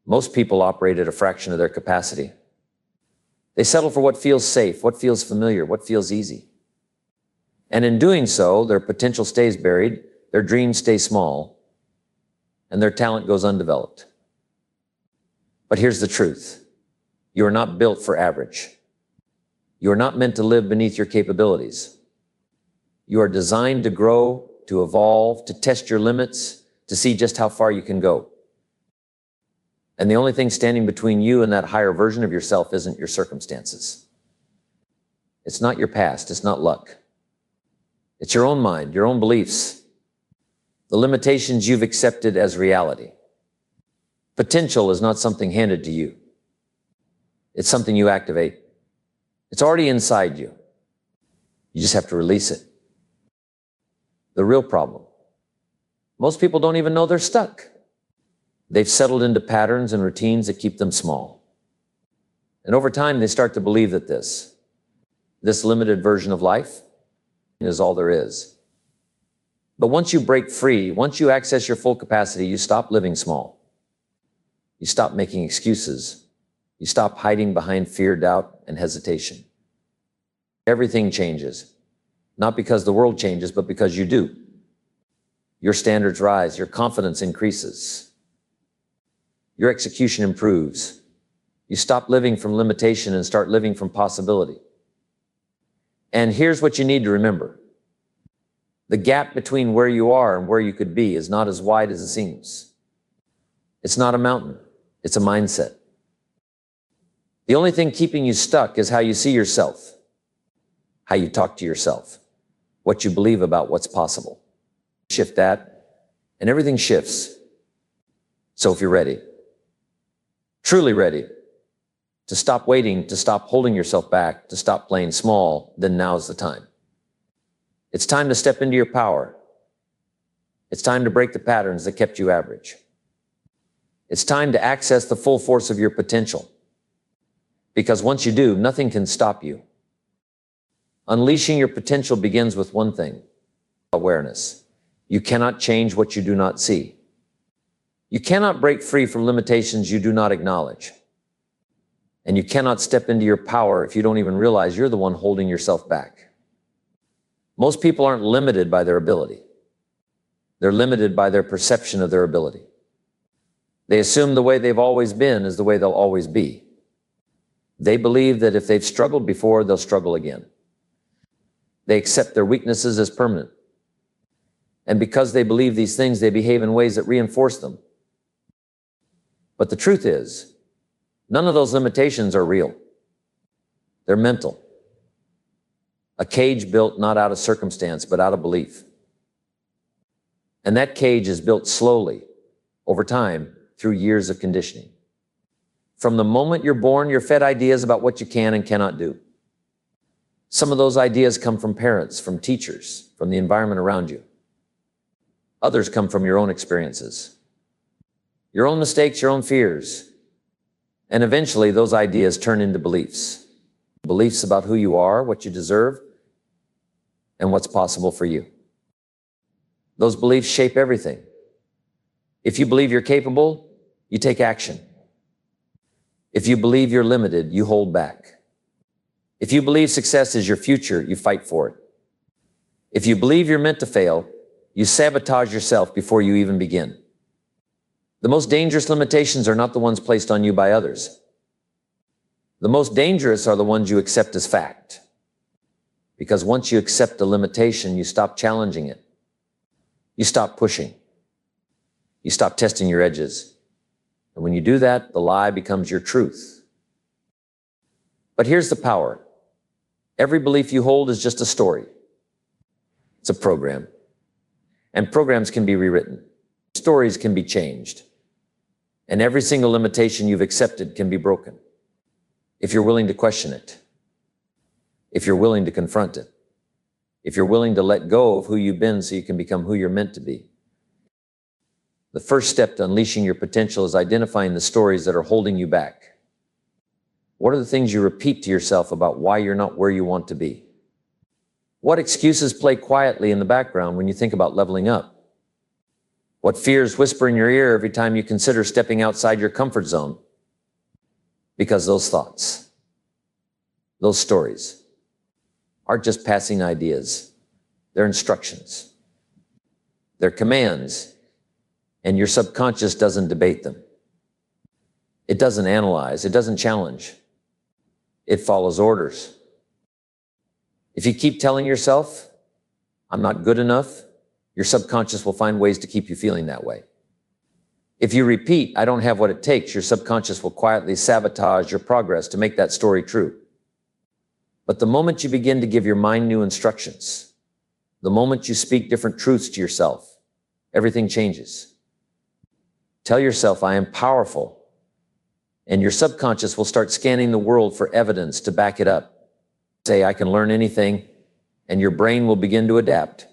Most people operate at a fraction of their capacity. They settle for what feels safe, what feels familiar, what feels easy. And in doing so, their potential stays buried, their dreams stay small, and their talent goes undeveloped. But here's the truth. You are not built for average. You are not meant to live beneath your capabilities. You are designed to grow, to evolve, to test your limits, to see just how far you can go. And the only thing standing between you and that higher version of yourself isn't your circumstances. It's not your past, it's not luck. It's your own mind, your own beliefs, the limitations you've accepted as reality. Potential is not something handed to you. It's something you activate. It's already inside you. You just have to release it. The real problem. Most people don't even know they're stuck. They've settled into patterns and routines that keep them small. And over time, they start to believe that this limited version of life is all there is. But once you break free, once you access your full capacity, you stop living small. You stop making excuses. You stop hiding behind fear, doubt, and hesitation. Everything changes, not because the world changes, but because you do. Your standards rise, your confidence increases. Your execution improves. You stop living from limitation and start living from possibility. And here's what you need to remember. The gap between where you are and where you could be is not as wide as it seems. It's not a mountain. It's a mindset. The only thing keeping you stuck is how you see yourself, how you talk to yourself, what you believe about what's possible. Shift that, and everything shifts. So if you're ready, truly ready, to stop waiting, to stop holding yourself back, to stop playing small, then now's the time. It's time to step into your power. It's time to break the patterns that kept you average. It's time to access the full force of your potential. Because once you do, nothing can stop you. Unleashing your potential begins with one thing: awareness. You cannot change what you do not see. You cannot break free from limitations you do not acknowledge. And you cannot step into your power if you don't even realize you're the one holding yourself back. Most people aren't limited by their ability. They're limited by their perception of their ability. They assume the way they've always been is the way they'll always be. They believe that if they've struggled before, they'll struggle again. They accept their weaknesses as permanent. And because they believe these things, they behave in ways that reinforce them. But the truth is, none of those limitations are real. They're mental. A cage built not out of circumstance, but out of belief. And that cage is built slowly, over time, through years of conditioning. From the moment you're born, you're fed ideas about what you can and cannot do. Some of those ideas come from parents, from teachers, from the environment around you. Others come from your own experiences, your own mistakes, your own fears. And eventually those ideas turn into beliefs. Beliefs about who you are, what you deserve, and what's possible for you. Those beliefs shape everything. If you believe you're capable, you take action. If you believe you're limited, you hold back. If you believe success is your future, you fight for it. If you believe you're meant to fail, you sabotage yourself before you even begin. The most dangerous limitations are not the ones placed on you by others. The most dangerous are the ones you accept as fact. Because once you accept a limitation, you stop challenging it. You stop pushing. You stop testing your edges. And when you do that, the lie becomes your truth. But here's the power. Every belief you hold is just a story. It's a program. And programs can be rewritten. Stories can be changed. And every single limitation you've accepted can be broken. If you're willing to question it. If you're willing to confront it. If you're willing to let go of who you've been so you can become who you're meant to be. The first step to unleashing your potential is identifying the stories that are holding you back. What are the things you repeat to yourself about why you're not where you want to be? What excuses play quietly in the background when you think about leveling up? What fears whisper in your ear every time you consider stepping outside your comfort zone? Because those thoughts, those stories, aren't just passing ideas. They're instructions. They're commands, and your subconscious doesn't debate them. It doesn't analyze. It doesn't challenge. It follows orders. If you keep telling yourself, I'm not good enough, your subconscious will find ways to keep you feeling that way. If you repeat, I don't have what it takes, your subconscious will quietly sabotage your progress to make that story true. But the moment you begin to give your mind new instructions, the moment you speak different truths to yourself, everything changes. Tell yourself, I am powerful, and your subconscious will start scanning the world for evidence to back it up. Say, I can learn anything, and your brain will begin to adapt.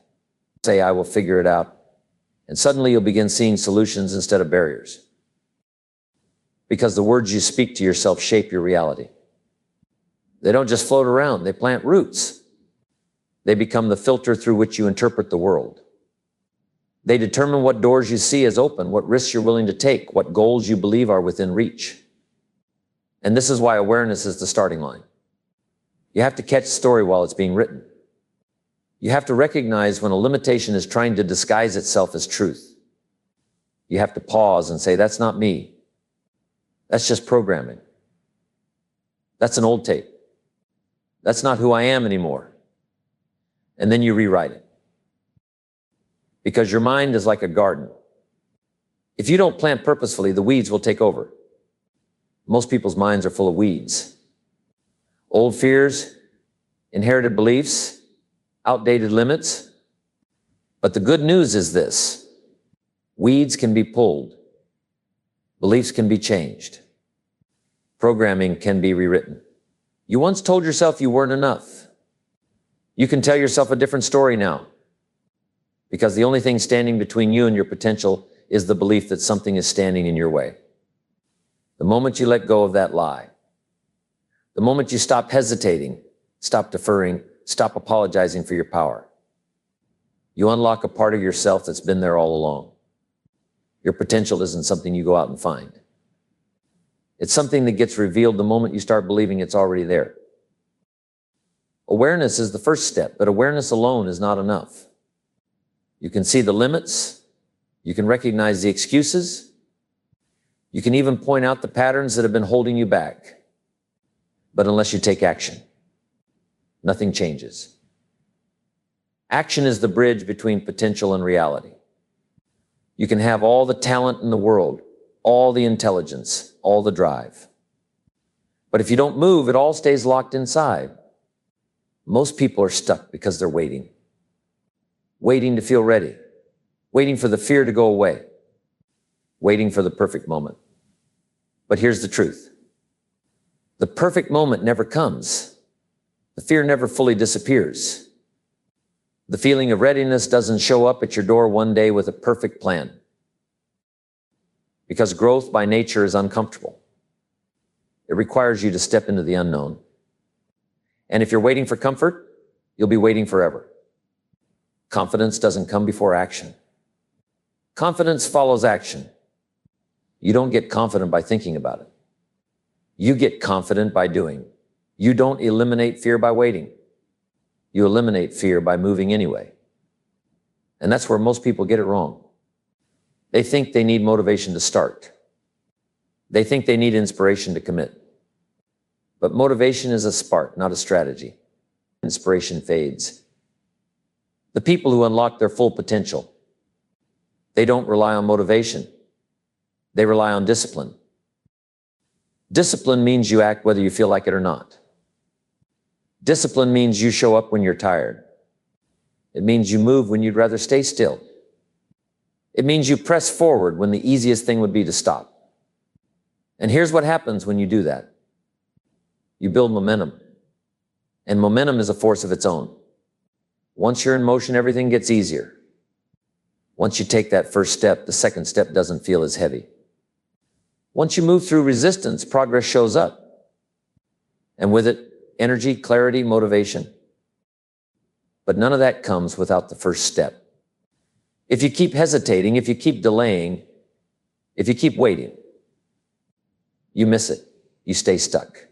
Say, I will figure it out, and suddenly you'll begin seeing solutions instead of barriers. Because the words you speak to yourself shape your reality. They don't just float around, they plant roots. They become the filter through which you interpret the world. They determine what doors you see as open, what risks you're willing to take, what goals you believe are within reach. And this is why awareness is the starting line. You have to catch the story while it's being written. You have to recognize when a limitation is trying to disguise itself as truth. You have to pause and say, that's not me. That's just programming. That's an old tape. That's not who I am anymore. And then you rewrite it. Because your mind is like a garden. If you don't plant purposefully, the weeds will take over. Most people's minds are full of weeds. Old fears, inherited beliefs, outdated limits. But the good news is this: weeds can be pulled. Beliefs can be changed. Programming can be rewritten. You once told yourself you weren't enough. You can tell yourself a different story now. Because the only thing standing between you and your potential is the belief that something is standing in your way. The moment you let go of that lie, the moment you stop hesitating, stop deferring, stop apologizing for your power, you unlock a part of yourself that's been there all along. Your potential isn't something you go out and find. It's something that gets revealed the moment you start believing it's already there. Awareness is the first step, but awareness alone is not enough. You can see the limits. You can recognize the excuses. You can even point out the patterns that have been holding you back. But unless you take action, nothing changes. Action is the bridge between potential and reality. You can have all the talent in the world, all the intelligence, all the drive. But if you don't move, it all stays locked inside. Most people are stuck because they're waiting. Waiting to feel ready. Waiting for the fear to go away. Waiting for the perfect moment. But here's the truth. The perfect moment never comes. The fear never fully disappears. The feeling of readiness doesn't show up at your door one day with a perfect plan. Because growth by nature is uncomfortable. It requires you to step into the unknown. And if you're waiting for comfort, you'll be waiting forever. Confidence doesn't come before action. Confidence follows action. You don't get confident by thinking about it. You get confident by doing. You don't eliminate fear by waiting. You eliminate fear by moving anyway. And that's where most people get it wrong. They think they need motivation to start. They think they need inspiration to commit. But motivation is a spark, not a strategy. Inspiration fades. The people who unlock their full potential, they don't rely on motivation. They rely on discipline. Discipline means you act whether you feel like it or not. Discipline means you show up when you're tired. It means you move when you'd rather stay still. It means you press forward when the easiest thing would be to stop. And here's what happens when you do that. You build momentum. And momentum is a force of its own. Once you're in motion, everything gets easier. Once you take that first step, the second step doesn't feel as heavy. Once you move through resistance, progress shows up. And with it, energy, clarity, motivation. But none of that comes without the first step. If you keep hesitating, if you keep delaying, if you keep waiting, you miss it. You stay stuck.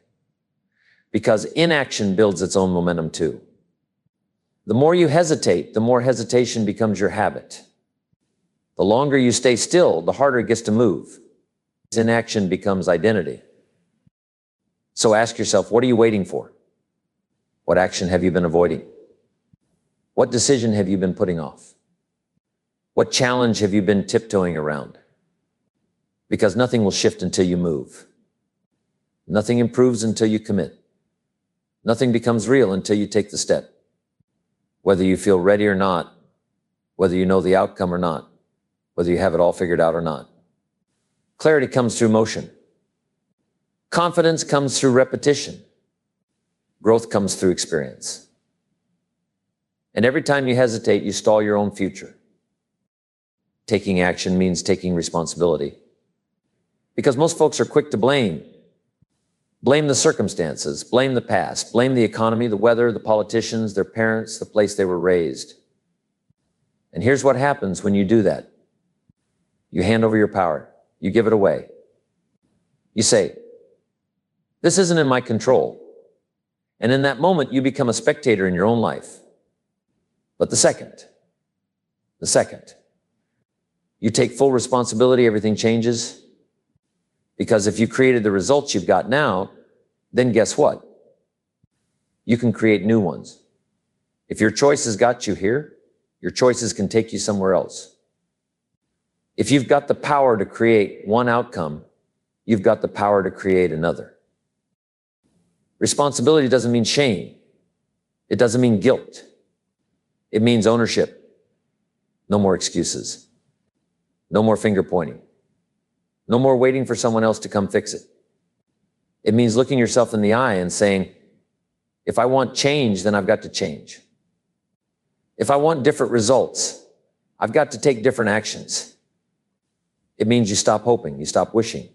Because inaction builds its own momentum too. The more you hesitate, the more hesitation becomes your habit. The longer you stay still, the harder it gets to move. Inaction becomes identity. So ask yourself, what are you waiting for? What action have you been avoiding? What decision have you been putting off? What challenge have you been tiptoeing around? Because nothing will shift until you move. Nothing improves until you commit. Nothing becomes real until you take the step. Whether you feel ready or not, whether you know the outcome or not, whether you have it all figured out or not. Clarity comes through motion. Confidence comes through repetition. Growth comes through experience. And every time you hesitate, you stall your own future. Taking action means taking responsibility. Because most folks are quick to blame. Blame the circumstances, blame the past, blame the economy, the weather, the politicians, their parents, the place they were raised. And here's what happens when you do that. You hand over your power. You give it away. You say, this isn't in my control. And in that moment, you become a spectator in your own life. But the second, you take full responsibility, everything changes. Because if you created the results you've got now, then guess what? You can create new ones. If your choices got you here, your choices can take you somewhere else. If you've got the power to create one outcome, you've got the power to create another. Responsibility doesn't mean shame. It doesn't mean guilt. It means ownership. No more excuses. No more finger pointing. No more waiting for someone else to come fix it. It means looking yourself in the eye and saying, if I want change, then I've got to change. If I want different results, I've got to take different actions. It means you stop hoping, you stop wishing.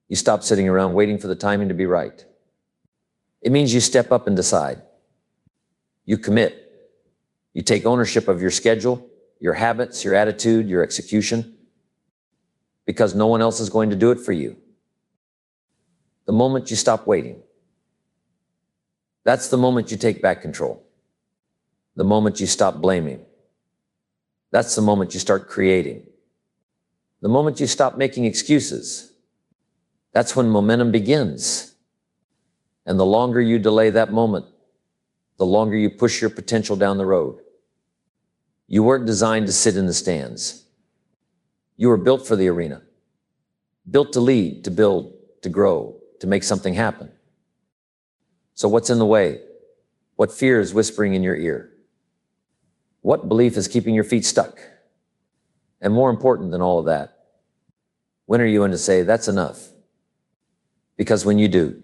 You stop sitting around waiting for the timing to be right. It means you step up and decide. You commit. You take ownership of your schedule, your habits, your attitude, your execution. Because no one else is going to do it for you. The moment you stop waiting, that's the moment you take back control. The moment you stop blaming, that's the moment you start creating. The moment you stop making excuses, that's when momentum begins. And the longer you delay that moment, the longer you push your potential down the road. You weren't designed to sit in the stands. You were built for the arena, built to lead, to build, to grow, to make something happen. So what's in the way? What fear is whispering in your ear? What belief is keeping your feet stuck? And more important than all of that, when are you going to say, that's enough? Because when you do,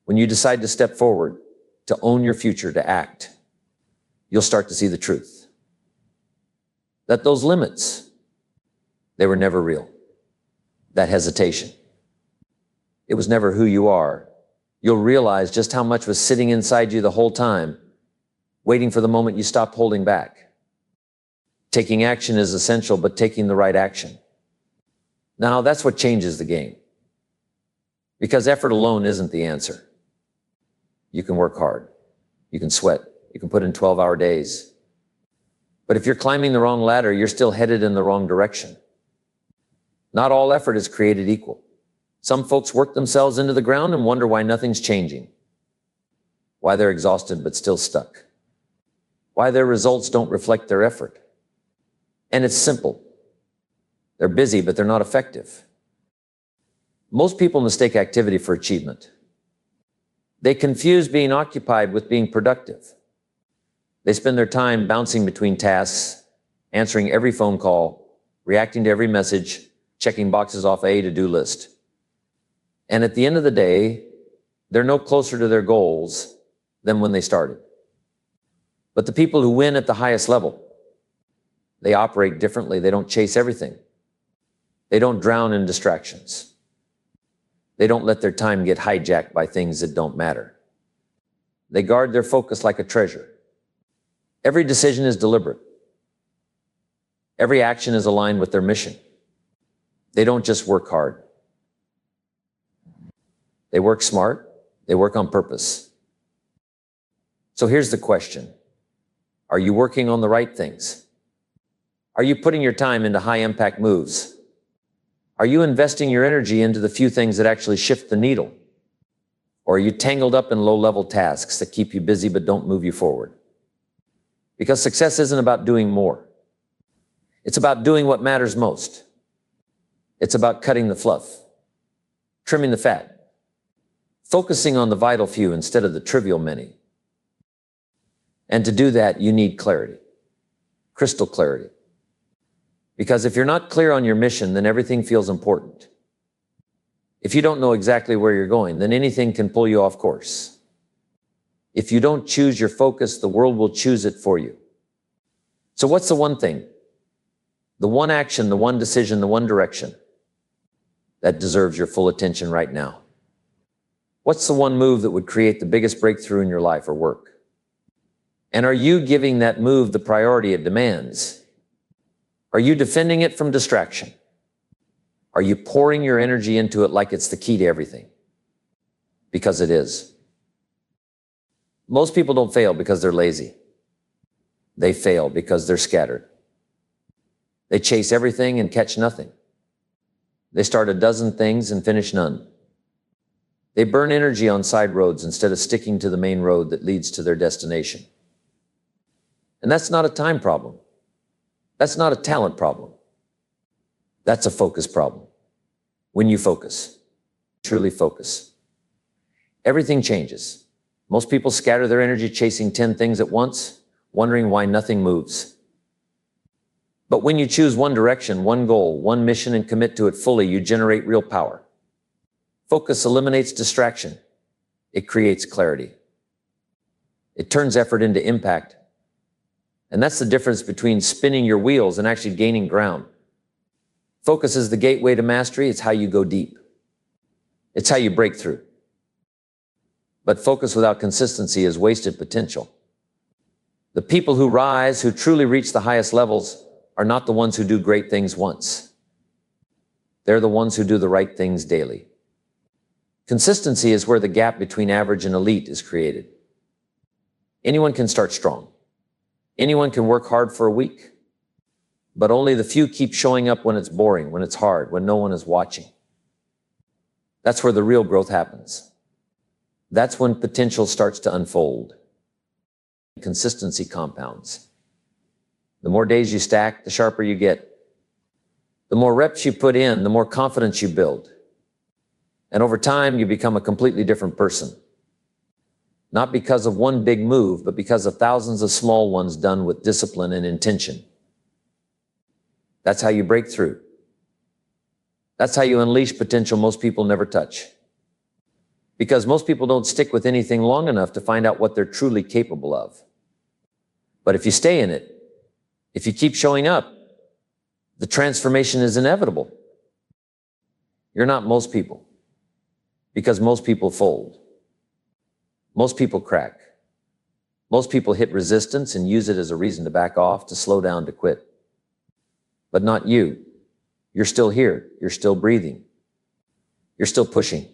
when you decide to step forward, to own your future, to act, you'll start to see the truth. That those limits, they were never real. That hesitation, it was never who you are. You'll realize just how much was sitting inside you the whole time, waiting for the moment you stopped holding back. Taking action is essential, but taking the right action. Now, that's what changes the game. Because effort alone isn't the answer. You can work hard. You can sweat. You can put in 12-hour days. But if you're climbing the wrong ladder, you're still headed in the wrong direction. Not all effort is created equal. Some folks work themselves into the ground and wonder why nothing's changing. Why they're exhausted but still stuck. Why their results don't reflect their effort. And it's simple. They're busy, but they're not effective. Most people mistake activity for achievement. They confuse being occupied with being productive. They spend their time bouncing between tasks, answering every phone call, reacting to every message, checking boxes off a to-do list. And at the end of the day, they're no closer to their goals than when they started. But the people who win at the highest level, they operate differently. They don't chase everything. They don't drown in distractions. They don't let their time get hijacked by things that don't matter. They guard their focus like a treasure. Every decision is deliberate. Every action is aligned with their mission. They don't just work hard. They work smart. They work on purpose. So here's the question. Are you working on the right things? Are you putting your time into high-impact moves? Are you investing your energy into the few things that actually shift the needle? Or are you tangled up in low-level tasks that keep you busy but don't move you forward? Because success isn't about doing more. It's about doing what matters most. It's about cutting the fluff, trimming the fat, focusing on the vital few instead of the trivial many. And to do that, you need clarity, crystal clarity. Because if you're not clear on your mission, then everything feels important. If you don't know exactly where you're going, then anything can pull you off course. If you don't choose your focus, the world will choose it for you. So what's the one thing, the one action, the one decision, the one direction that deserves your full attention right now? What's the one move that would create the biggest breakthrough in your life or work? And are you giving that move the priority it demands? Are you defending it from distraction? Are you pouring your energy into it like it's the key to everything? Because it is. Most people don't fail because they're lazy. They fail because they're scattered. They chase everything and catch nothing. They start a dozen things and finish none. They burn energy on side roads instead of sticking to the main road that leads to their destination. And that's not a time problem. That's not a talent problem. That's a focus problem. When you focus, truly focus, everything changes. Most people scatter their energy chasing 10 things at once, wondering why nothing moves. But when you choose one direction, one goal, one mission, and commit to it fully, you generate real power. Focus eliminates distraction. It creates clarity. It turns effort into impact. And that's the difference between spinning your wheels and actually gaining ground. Focus is the gateway to mastery. It's how you go deep. It's how you break through. But focus without consistency is wasted potential. The people who rise, who truly reach the highest levels, are not the ones who do great things once. They're the ones who do the right things daily. Consistency is where the gap between average and elite is created. Anyone can start strong. Anyone can work hard for a week. But only the few keep showing up when it's boring, when it's hard, when no one is watching. That's where the real growth happens. That's when potential starts to unfold. Consistency compounds. The more days you stack, the sharper you get. The more reps you put in, the more confidence you build. And over time, you become a completely different person. Not because of one big move, but because of thousands of small ones done with discipline and intention. That's how you break through. That's how you unleash potential most people never touch. Because most people don't stick with anything long enough to find out what they're truly capable of. But if you stay in it, if you keep showing up, the transformation is inevitable. You're not most people. Because most people fold. Most people crack. Most people hit resistance and use it as a reason to back off, to slow down, to quit. But not you. You're still here. You're still breathing. You're still pushing.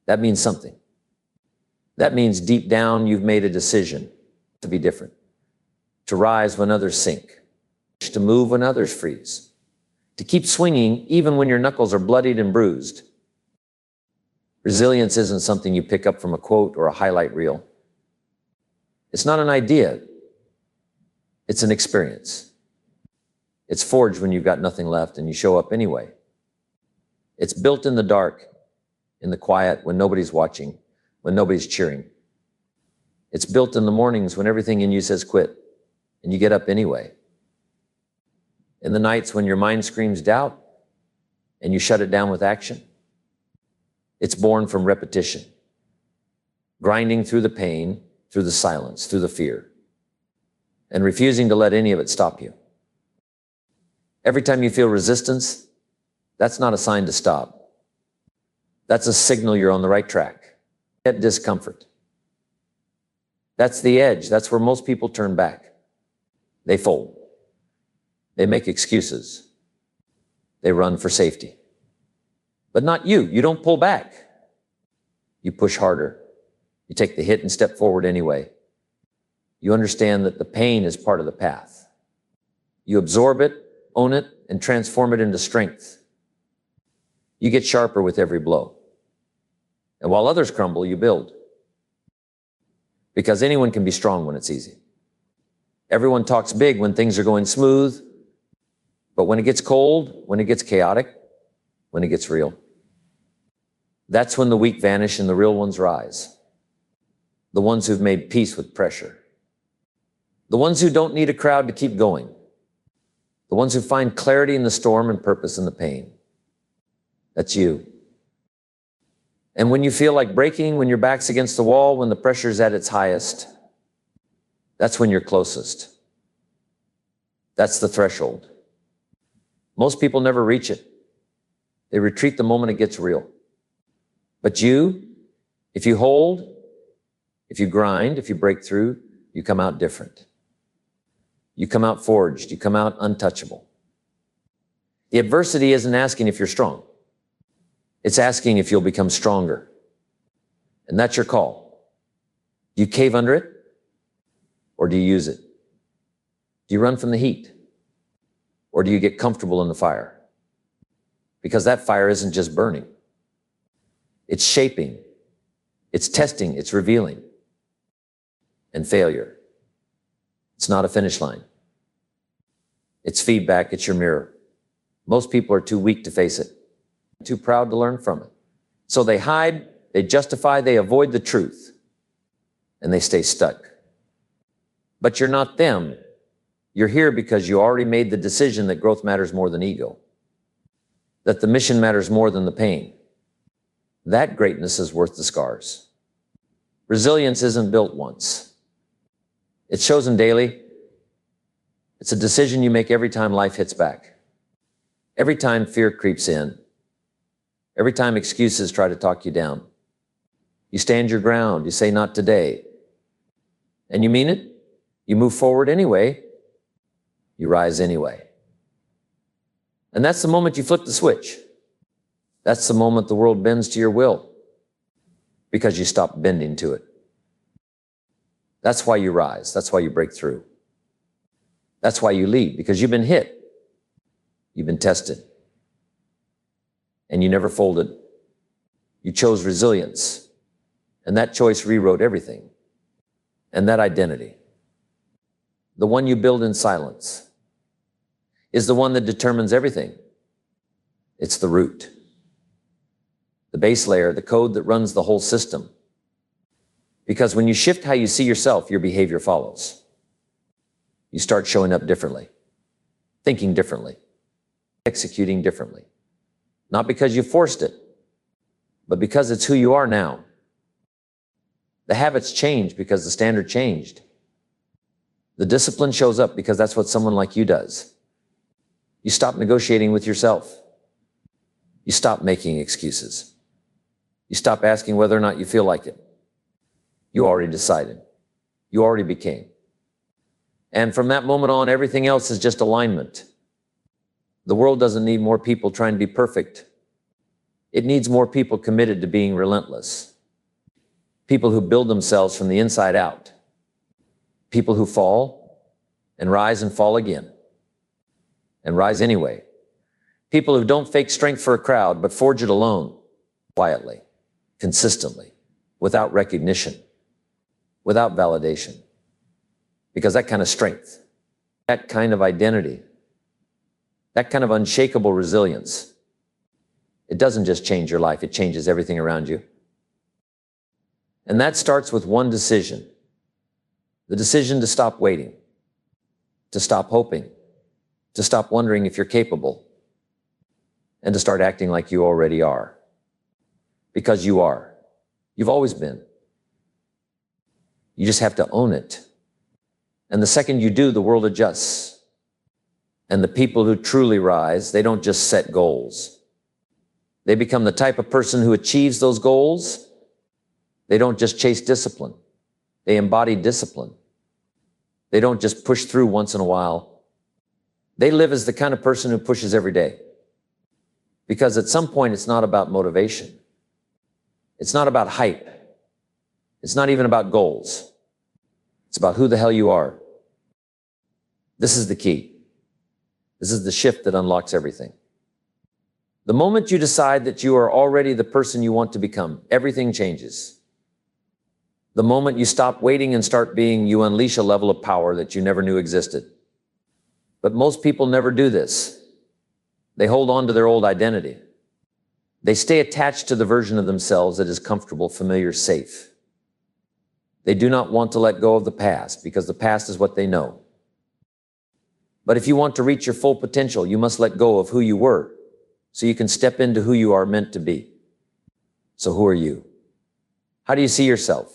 That means something. That means deep down you've made a decision to be different, to rise when others sink, to move when others freeze, to keep swinging even when your knuckles are bloodied and bruised. Resilience isn't something you pick up from a quote or a highlight reel. It's not an idea. It's an experience. It's forged when you've got nothing left and you show up anyway. It's built in the dark, in the quiet, when nobody's watching, when nobody's cheering. It's built in the mornings when everything in you says quit, and you get up anyway. In the nights when your mind screams doubt, and you shut it down with action. It's born from repetition, grinding through the pain, through the silence, through the fear, and refusing to let any of it stop you. Every time you feel resistance, that's not a sign to stop. That's a signal you're on the right track. Get discomfort. That's the edge. That's where most people turn back. They fold. They make excuses. They run for safety. But not you. You don't pull back. You push harder. You take the hit and step forward anyway. You understand that the pain is part of the path. You absorb it, own it, and transform it into strength. You get sharper with every blow. And while others crumble, you build. Because anyone can be strong when it's easy. Everyone talks big when things are going smooth, but when it gets cold, when it gets chaotic, when it gets real, that's when the weak vanish and the real ones rise. The ones who've made peace with pressure. The ones who don't need a crowd to keep going. The ones who find clarity in the storm and purpose in the pain. That's you. And when you feel like breaking, when your back's against the wall, when the pressure's at its highest, that's when you're closest. That's the threshold. Most people never reach it. They retreat the moment it gets real. But you, if you hold, if you grind, if you break through, you come out different. You come out forged. You come out untouchable. The adversity isn't asking if you're strong. It's asking if you'll become stronger. And that's your call. Do you cave under it? Or do you use it? Do you run from the heat? Or do you get comfortable in the fire? Because that fire isn't just burning. It's shaping. It's testing. It's revealing. And failure. It's not a finish line. It's feedback. It's your mirror. Most people are too weak to face it. Too proud to learn from it. So they hide, they justify, they avoid the truth, and they stay stuck. But you're not them. You're here because you already made the decision that growth matters more than ego, that the mission matters more than the pain. That greatness is worth the scars. Resilience isn't built once. It's chosen daily. It's a decision you make every time life hits back, every time fear creeps in, every time excuses try to talk you down. You stand your ground. You say, not today. And you mean it. You move forward anyway. You rise anyway. And that's the moment you flip the switch. That's the moment the world bends to your will, because you stop bending to it. That's why you rise. That's why you break through. That's why you lead, because you've been hit. You've been tested. And you never folded. You chose resilience. And that choice rewrote everything. And that identity, the one you build in silence, is the one that determines everything. It's the root, the base layer, the code that runs the whole system. Because when you shift how you see yourself, your behavior follows. You start showing up differently, thinking differently, executing differently. Not because you forced it, but because it's who you are now. The habits change because the standard changed. The discipline shows up because that's what someone like you does. You stop negotiating with yourself. You stop making excuses. You stop asking whether or not you feel like it. You already decided. You already became. And from that moment on, everything else is just alignment. The world doesn't need more people trying to be perfect. It needs more people committed to being relentless. People who build themselves from the inside out. People who fall and rise and fall again. And rise anyway. People who don't fake strength for a crowd, but forge it alone, quietly, consistently, without recognition, without validation. Because that kind of strength, that kind of identity, that kind of unshakable resilience, it doesn't just change your life, it changes everything around you. And that starts with one decision. The decision to stop waiting, to stop hoping, to stop wondering if you're capable, and to start acting like you already are. Because you are. You've always been. You just have to own it. And the second you do, the world adjusts. And the people who truly rise, they don't just set goals. They become the type of person who achieves those goals. They don't just chase discipline. They embody discipline. They don't just push through once in a while. They live as the kind of person who pushes every day. Because at some point, it's not about motivation. It's not about hype. It's not even about goals. It's about who the hell you are. This is the key. This is the shift that unlocks everything. The moment you decide that you are already the person you want to become, everything changes. The moment you stop waiting and start being, you unleash a level of power that you never knew existed. But most people never do this. They hold on to their old identity. They stay attached to the version of themselves that is comfortable, familiar, safe. They do not want to let go of the past because the past is what they know. But if you want to reach your full potential, you must let go of who you were so you can step into who you are meant to be. So who are you? How do you see yourself?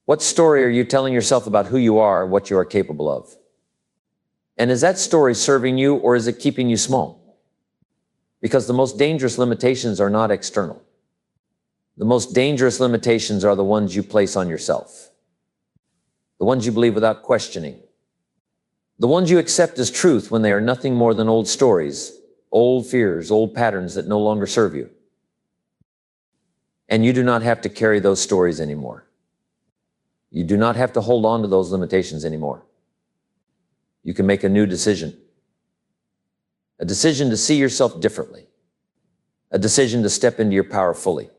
What story are you telling yourself about who you are and what you are capable of? And is that story serving you or is it keeping you small? Because the most dangerous limitations are not external. The most dangerous limitations are the ones you place on yourself. The ones you believe without questioning. The ones you accept as truth when they are nothing more than old stories, old fears, old patterns that no longer serve you. And you do not have to carry those stories anymore. You do not have to hold on to those limitations anymore. You can make a new decision. A decision to see yourself differently. A decision to step into your power fully.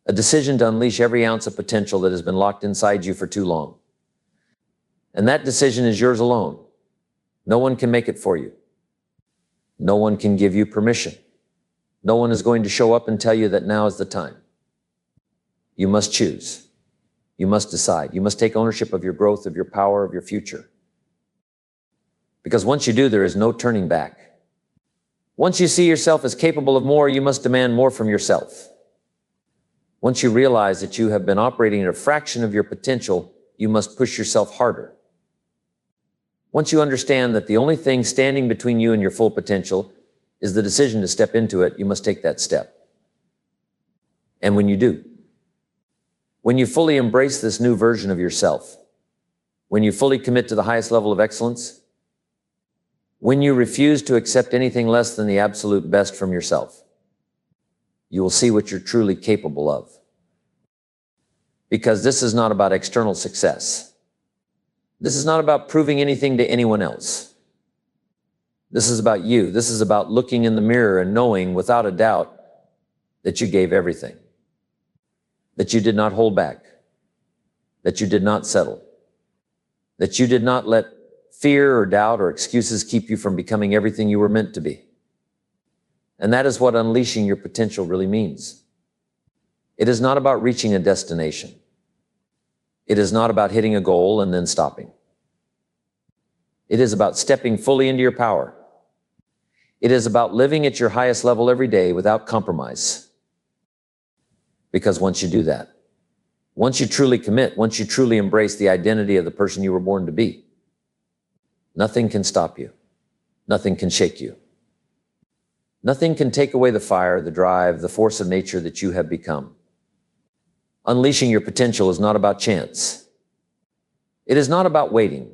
A decision to unleash every ounce of potential that has been locked inside you for too long. And that decision is yours alone. No one can make it for you. No one can give you permission. No one is going to show up and tell you that now is the time. You must choose. You must decide. You must take ownership of your growth, of your power, of your future. Because once you do, there is no turning back. Once you see yourself as capable of more, you must demand more from yourself. Once you realize that you have been operating at a fraction of your potential, you must push yourself harder. Once you understand that the only thing standing between you and your full potential is the decision to step into it, you must take that step. And when you do, when you fully embrace this new version of yourself, when you fully commit to the highest level of excellence, when you refuse to accept anything less than the absolute best from yourself, you will see what you're truly capable of. Because this is not about external success. This is not about proving anything to anyone else. This is about you. This is about looking in the mirror and knowing without a doubt that you gave everything. That you did not hold back, that you did not settle, that you did not let fear or doubt or excuses keep you from becoming everything you were meant to be. And that is what unleashing your potential really means. It is not about reaching a destination. It is not about hitting a goal and then stopping. It is about stepping fully into your power. It is about living at your highest level every day without compromise. Because once you do that, once you truly commit, once you truly embrace the identity of the person you were born to be, nothing can stop you. Nothing can shake you. Nothing can take away the fire, the drive, the force of nature that you have become. Unleashing your potential is not about chance. It is not about waiting.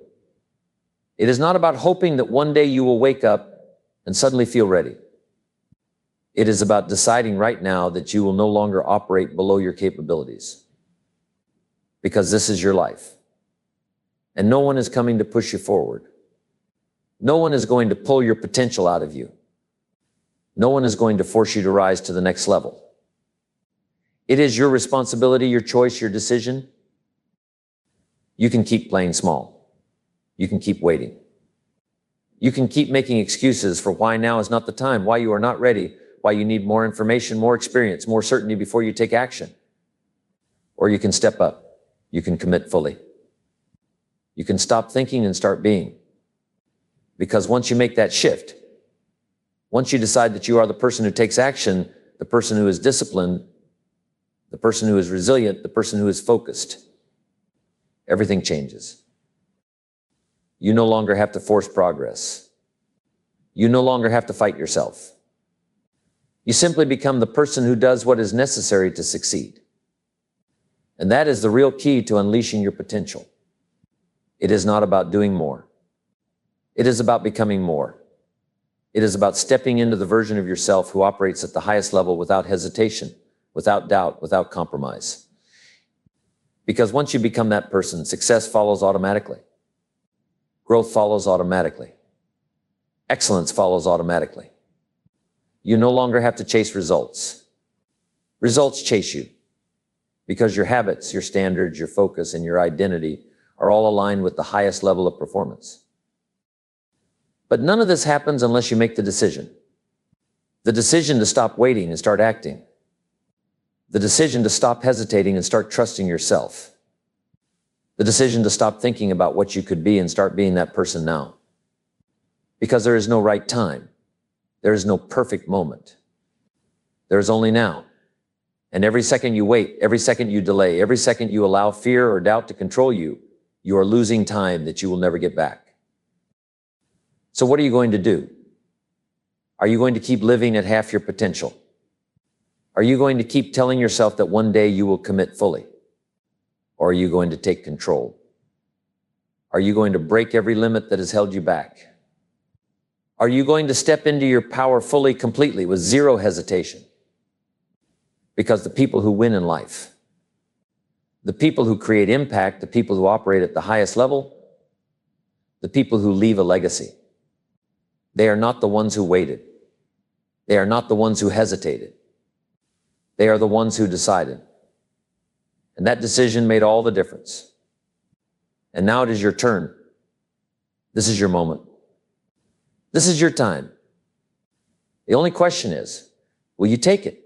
It is not about hoping that one day you will wake up and suddenly feel ready. It is about deciding right now that you will no longer operate below your capabilities. Because this is your life. And no one is coming to push you forward. No one is going to pull your potential out of you. No one is going to force you to rise to the next level. It is your responsibility, your choice, your decision. You can keep playing small. You can keep waiting. You can keep making excuses for why now is not the time, why you are not ready, why you need more information, more experience, more certainty before you take action. Or you can step up. You can commit fully. You can stop thinking and start being. Because once you make that shift, once you decide that you are the person who takes action, the person who is disciplined, the person who is resilient, the person who is focused, everything changes. You no longer have to force progress. You no longer have to fight yourself. You simply become the person who does what is necessary to succeed. And that is the real key to unleashing your potential. It is not about doing more. It is about becoming more. It is about stepping into the version of yourself who operates at the highest level without hesitation, without doubt, without compromise. Because once you become that person, success follows automatically. Growth follows automatically. Excellence follows automatically. You no longer have to chase results. Results chase you because your habits, your standards, your focus, and your identity are all aligned with the highest level of performance. But none of this happens unless you make the decision. The decision to stop waiting and start acting. The decision to stop hesitating and start trusting yourself. The decision to stop thinking about what you could be and start being that person now. Because there is no right time. There is no perfect moment. There is only now. And every second you wait, every second you delay, every second you allow fear or doubt to control you, you are losing time that you will never get back. So what are you going to do? Are you going to keep living at half your potential? Are you going to keep telling yourself that one day you will commit fully? Or are you going to take control? Are you going to break every limit that has held you back? Are you going to step into your power fully, completely, with zero hesitation? Because the people who win in life, the people who create impact, the people who operate at the highest level, the people who leave a legacy, they are not the ones who waited. They are not the ones who hesitated. They are the ones who decided. And that decision made all the difference. And now it is your turn. This is your moment. This is your time. The only question is, will you take it?